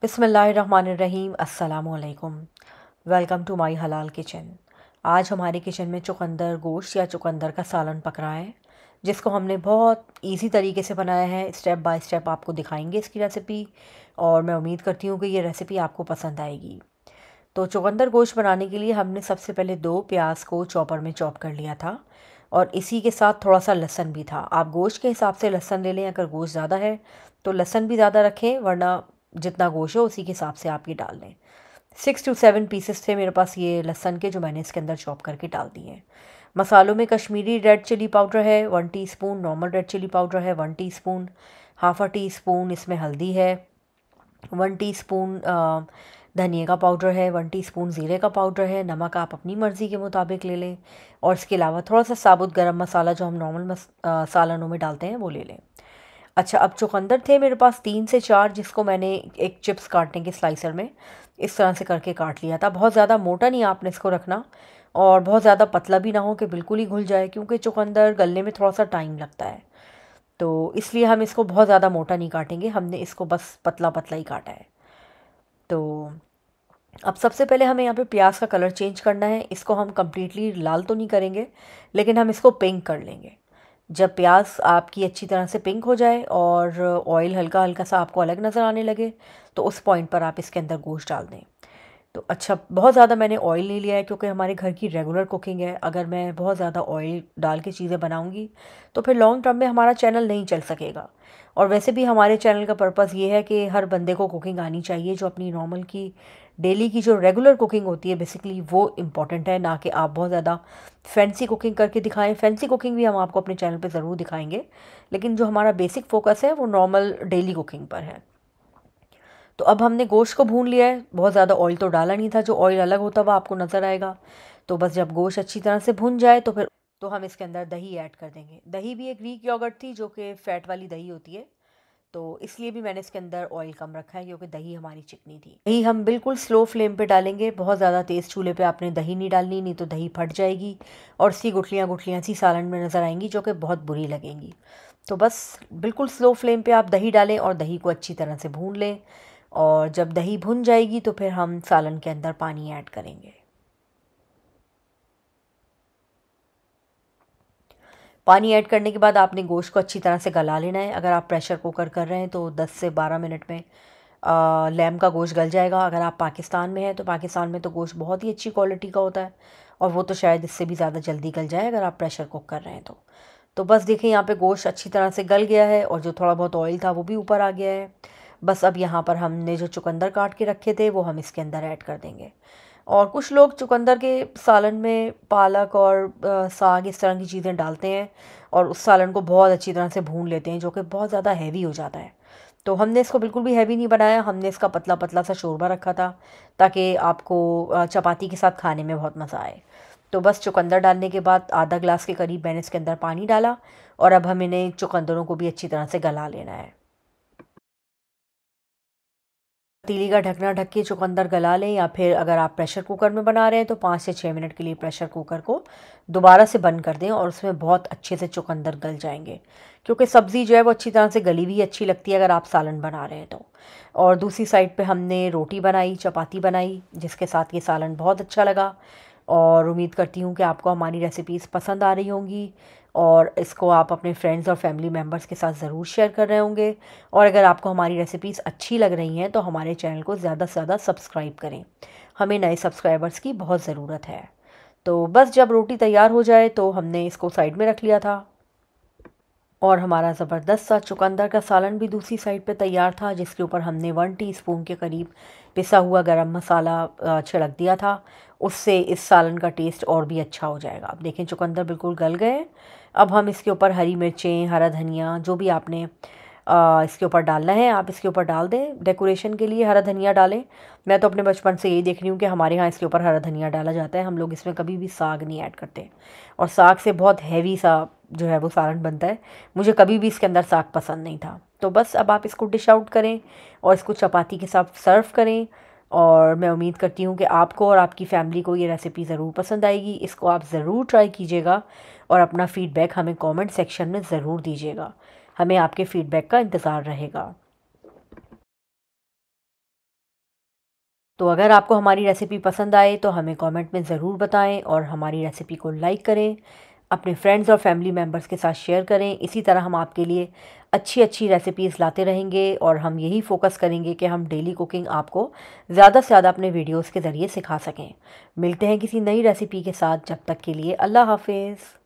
बिस्मिल्लाहिर्रहमानिर्रहीम। अस्सलामुअलैकुम। Welcome to my हलाल किचन। आज हमारे किचन में चुकंदर गोश्त या चुकंदर का सालन पक रहा है, जिसको हमने बहुत इजी तरीके से बनाया है। स्टेप बाय स्टेप आपको दिखाएंगे इसकी रेसिपी, और मैं उम्मीद करती हूँ कि ये रेसिपी आपको पसंद आएगी। तो चुकंदर गोश्त बनाने के लिए हमने सबसे पहले 2 प्याज को चॉपर में चॉप कर लिया था, और इसी के साथ थोड़ा सा लहसुन भी था। आप गोश्त के हिसाब से लहसुन ले लें, अगर गोश्त ज़्यादा है तो लहसुन भी ज़्यादा रखें, वरना जितना गोश्त हो उसी के हिसाब से आप ये डाल लें। 6 to 7 पीसेस थे मेरे पास ये लहसुन के, जो मैंने इसके अंदर चॉप करके डाल दिए हैं। मसालों में कश्मीरी रेड चिली पाउडर है 1 teaspoon, normal red chilli powder है 1 टीस्पून, हाफ़ टी स्पून इसमें हल्दी है, 1 टीस्पून धनिया का पाउडर है, 1 टीस्पून ज़ीरे का पाउडर है। नमक आप अपनी मर्ज़ी के मुताबिक ले लें, और इसके अलावा थोड़ा सा साबुत गरम मसाला जो हम नॉर्मल सालनों में डालते हैं वो ले लें। अच्छा, अब चुकंदर थे मेरे पास 3 से 4, जिसको मैंने एक चिप्स काटने के स्लाइसर में इस तरह से करके काट लिया था। बहुत ज़्यादा मोटा नहीं आपने इसको रखना, और बहुत ज़्यादा पतला भी ना हो कि बिल्कुल ही घुल जाए, क्योंकि चुकंदर गलने में थोड़ा सा टाइम लगता है। तो इसलिए हम इसको बहुत ज़्यादा मोटा नहीं काटेंगे, हमने इसको बस पतला पतला ही काटा है। तो अब सबसे पहले हमें यहाँ पे प्याज का कलर चेंज करना है। इसको हम कम्प्लीटली लाल तो नहीं करेंगे, लेकिन हम इसको पिंक कर लेंगे। जब प्याज आपकी अच्छी तरह से पिंक हो जाए और ऑयल हल्का हल्का सा आपको अलग नज़र आने लगे, तो उस पॉइंट पर आप इसके अंदर गोश्त डाल दें। तो अच्छा, बहुत ज़्यादा मैंने ऑयल नहीं लिया है, क्योंकि हमारे घर की रेगुलर कुकिंग है। अगर मैं बहुत ज़्यादा ऑयल डाल के चीज़ें बनाऊंगी तो फिर लॉन्ग टर्म में हमारा चैनल नहीं चल सकेगा। और वैसे भी हमारे चैनल का पर्पज़ ये है कि हर बंदे को कुकिंग आनी चाहिए। जो अपनी नॉर्मल की डेली की जो रेगुलर कुकिंग होती है बेसिकली, वो इम्पॉर्टेंट है, ना कि आप बहुत ज़्यादा फैंसी कुकिंग करके दिखाएं। फैंसी कुकिंग भी हम आपको अपने चैनल पे ज़रूर दिखाएंगे, लेकिन जो हमारा बेसिक फ़ोकस है वो नॉर्मल डेली कुकिंग पर है। तो अब हमने गोश्त को भून लिया है। बहुत ज़्यादा ऑयल तो डाला नहीं था, जो ऑयल अलग होता हुआ आपको नज़र आएगा। तो बस जब गोश्त अच्छी तरह से भुन जाए तो फिर तो हम इसके अंदर दही ऐड कर देंगे। दही भी एक ग्रीक योगर्ट थी, जो कि फ़ैट वाली दही होती है, तो इसलिए भी मैंने इसके अंदर ऑयल कम रखा है, क्योंकि दही हमारी चिकनी थी। दही हम बिल्कुल स्लो फ्लेम पे डालेंगे। बहुत ज़्यादा तेज़ चूल्हे पे आपने दही नहीं डालनी, नहीं तो दही फट जाएगी और इसकी गुठलियाँ गुठलियाँ सी सालन में नज़र आएंगी, जो कि बहुत बुरी लगेंगी। तो बस बिल्कुल स्लो फ्लेम पे आप दही डालें और दही को अच्छी तरह से भून लें। और जब दही भुन जाएगी तो फिर हम सालन के अंदर पानी ऐड करेंगे। पानी ऐड करने के बाद आपने गोश्त को अच्छी तरह से गला लेना है। अगर आप प्रेशर कुकर कर रहे हैं तो 10 से 12 मिनट में लैम का गोश्त गल जाएगा। अगर आप पाकिस्तान में हैं तो पाकिस्तान में तो गोश्त बहुत ही अच्छी क्वालिटी का होता है, और वो तो शायद इससे भी ज़्यादा जल्दी गल जाए अगर आप प्रेशर कुक कर रहे हैं तो बस देखिए, यहाँ पे गोश्त अच्छी तरह से गल गया है, और जो थोड़ा बहुत ऑयल था वो भी ऊपर आ गया है। बस अब यहाँ पर हमने जो चुकंदर काट के रखे थे वो हम इसके अंदर ऐड कर देंगे। और कुछ लोग चुकंदर के सालन में पालक और साग इस तरह की चीज़ें डालते हैं, और उस सालन को बहुत अच्छी तरह से भून लेते हैं, जो कि बहुत ज़्यादा हैवी हो जाता है। तो हमने इसको बिल्कुल भी हैवी नहीं बनाया, हमने इसका पतला पतला सा शोरबा रखा था, ताकि आपको चपाती के साथ खाने में बहुत मज़ा आए। तो बस चुकंदर डालने के बाद आधा ग्लास के करीब मैंने इसके अंदर पानी डाला, और अब हम इन्हें चुकंदरों को भी अच्छी तरह से गला लेना है। पतीली का ढकना ढक के चुकंदर गला लें, या फिर अगर आप प्रेशर कुकर में बना रहे हैं तो 5 से 6 मिनट के लिए प्रेशर कुकर को दोबारा से बंद कर दें, और उसमें बहुत अच्छे से चुकंदर गल जाएंगे। क्योंकि सब्ज़ी जो है वो अच्छी तरह से गली हुई अच्छी लगती है अगर आप सालन बना रहे हैं तो। और दूसरी साइड पे हमने रोटी बनाई, चपाती बनाई, जिसके साथ ये सालन बहुत अच्छा लगा। और उम्मीद करती हूँ कि आपको हमारी रेसिपीज़ पसंद आ रही होंगी, और इसको आप अपने फ्रेंड्स और फैमिली मेम्बर्स के साथ ज़रूर शेयर कर रहे होंगे। और अगर आपको हमारी रेसिपीज़ अच्छी लग रही हैं तो हमारे चैनल को ज़्यादा से ज़्यादा सब्सक्राइब करें। हमें नए सब्सक्राइबर्स की बहुत ज़रूरत है। तो बस जब रोटी तैयार हो जाए तो हमने इसको साइड में रख लिया था, और हमारा ज़बरदस्त सा चुकंदर का सालन भी दूसरी साइड पे तैयार था, जिसके ऊपर हमने 1 टीस्पून के करीब पिसा हुआ गरम मसाला छिड़क दिया था। उससे इस सालन का टेस्ट और भी अच्छा हो जाएगा। अब देखें, चुकंदर बिल्कुल गल गए। अब हम इसके ऊपर हरी मिर्चें, हरा धनिया, जो भी आपने इसके ऊपर डालना है आप इसके ऊपर डाल दें। डेकोरेशन के लिए हरा धनिया डालें। मैं तो अपने बचपन से यही देख रही हूँ कि हमारे यहाँ इसके ऊपर हरा धनिया डाला जाता है। हम लोग इसमें कभी भी साग नहीं ऐड करते, और साग से बहुत हैवी सा जो है वो सालन बनता है। मुझे कभी भी इसके अंदर साग पसंद नहीं था। तो बस अब आप इसको डिश आउट करें और इसको चपाती के साथ सर्व करें। और मैं उम्मीद करती हूँ कि आपको और आपकी फैमिली को ये रेसिपी ज़रूर पसंद आएगी। इसको आप ज़रूर ट्राई कीजिएगा, और अपना फ़ीडबैक हमें कमेंट सेक्शन में ज़रूर दीजिएगा। हमें आपके फ़ीडबैक का इंतज़ार रहेगा। तो अगर आपको हमारी रेसिपी पसंद आए तो हमें कमेंट में ज़रूर बताएं और हमारी रेसिपी को लाइक करें, अपने फ्रेंड्स और फैमिली मेम्बर्स के साथ शेयर करें। इसी तरह हम आपके लिए अच्छी अच्छी रेसिपीज़ लाते रहेंगे और हम यही फोकस करेंगे कि हम डेली कुकिंग आपको ज़्यादा से ज़्यादा अपने वीडियोस के ज़रिए सिखा सकें। मिलते हैं किसी नई रेसिपी के साथ, जब तक के लिए अल्लाह हाफिज़।